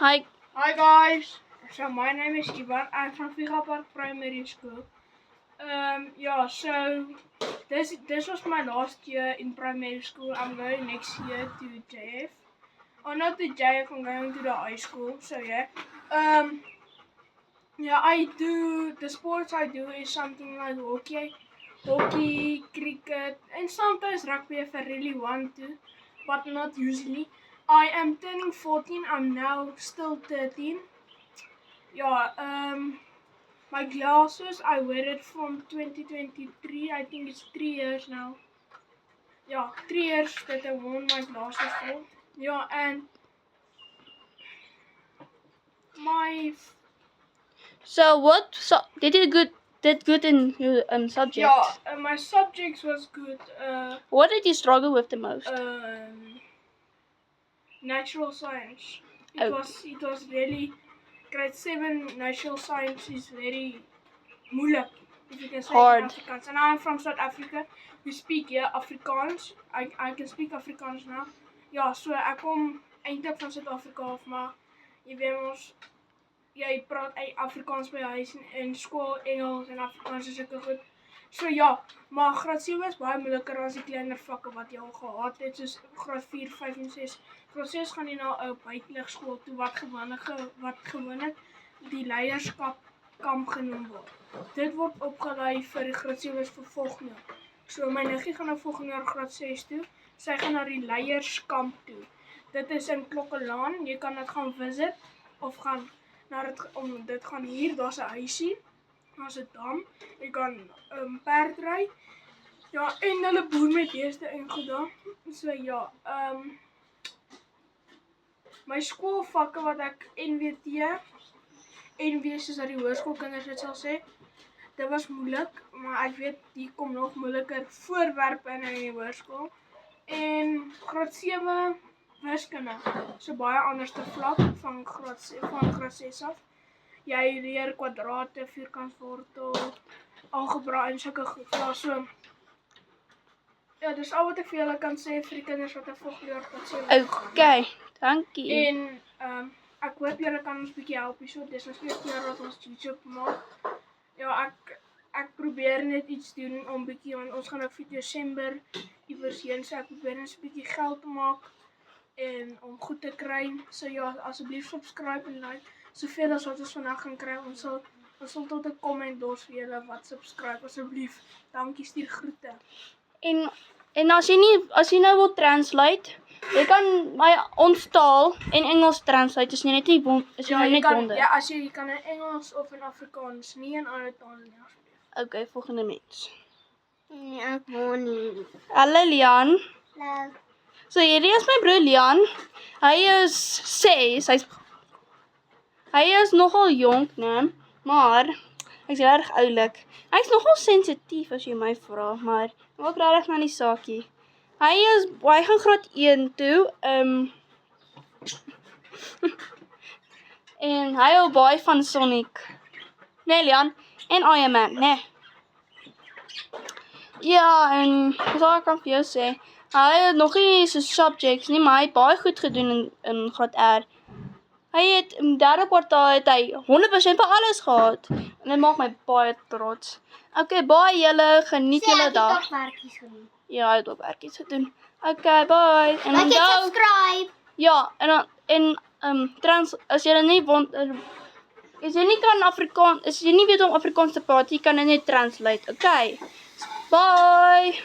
Hi. Hi guys. So my name is Ivan. I'm from Viga Park Primary School. So this was my last year in primary school. I'm going next year to JF. Or not to JF, I'm going to the high school. So yeah. I do the sports I do is something like hockey, cricket, and sometimes rugby if I really want to, but not usually. I am turning 14. I'm now still 13. My glasses, I wear it from 2023. I think it's 3 years now. Yeah, 3 years that I worn my glasses for. Yeah, and my Did you did good in your subject? my subjects was good. What did you struggle with the most? Natural science. Oh. It was really grade 7 natural science is very moeilijk, if you can say Hard. in Afrikaans. And I'm from South Africa. We speak here Afrikaans. I can speak Afrikaans now. Ja, so ek kom eintlik van Suid-Afrika af, maar jy weet mos jy praat Afrikaans by huis en in skool Engels en Afrikaans is ook goed. So ja, maar graad 7 is baie moeiliker as die kleiner vakke wat jy al gehad het, soos graad 4, 5 en 6. Graad 6 gaan jy na 'n buiteligskool toe wat gewoonlik die leierskap kamp genoem word. Dit word opgelei vir die graad 7's vervolging. So my niggie gaan nou volgende jaar graad 6 toe. Sy gaan na die leierskamp toe. Dit is in Klokkelaan. Jy kan dit gaan visit of gaan dit gaan hier, daar's 'n huisie. Daar's 'n dam. Jy kan perdry. Ja, en hulle boer met beeste en goed daar. So ja, my skoolvakke wat ek NW soos dat die hoërskoolkinders dit sal sê, dit was moeilik, maar ek weet hier kom nog moeiliker voorwerpe in die hoërskool. En graad 7 wiskunde, so baie anderste vlak van graad 6 af. Jy leer kwadrate, vierkantswortel, algebra en sulke goed. Ja, so ja, dis al wat ek vir julle kan sê vir die kinders wat volgende jaar graad 7. Okay, dankie. En ek hoop julle kan ons bietjie help hierso. Dis ons eerste jaar wat ons YouTube maak. Ja, ek probeer net iets doen om bietjie, want ons gaan nou vir Desember iewers heen, so ek probeer net 'n bietjie geld maak en om goed te kry. So ja, asseblief subscribe en like. Soveel as wat ons vandag gaan kry. Ons sal tot 'n comment los vir julle wat subscribe asseblief. Dankie, stuur groete. En as jy nou wil translate, jy kan my ons taal en Engels translate, is net nie wonder. Ja, as jy kan in Engels of in Afrikaans, nie in ander tale nie asseblief. Okay, volgende mens. Nee, ek wil nie. Hallo Lian. Hallo. So hierdie is my broer Lian. Hy is 6. Hy is nogal jonk, né? Maar hy's regtig oulik. Hy's nogal sensitief as jy my vra, maar ook regtig na die saakie. Hy gaan graad 1 toe. En hy hou baie van Sonic. Nee, Lian. En Iron Man, nee. Ja, en wat kan ek vir jou sê? Hy het nog nie sy subjects nie, maar hy het baie goed gedoen in graad R. Hy het in derde kwartaal het hy 100% by alles gehad. En dit maak my baie trots. Okay, baie julle, geniet julle dag. Hy het ook werkies gedoen. Ja, hy het ook werkies gedoen. Okay, bye. En Like en subscribe. Ja, as jy nie as jy nie kan Afrikaans, as jy nie weet om Afrikaans te praat, jy kan dit net translate. Okay. Bye.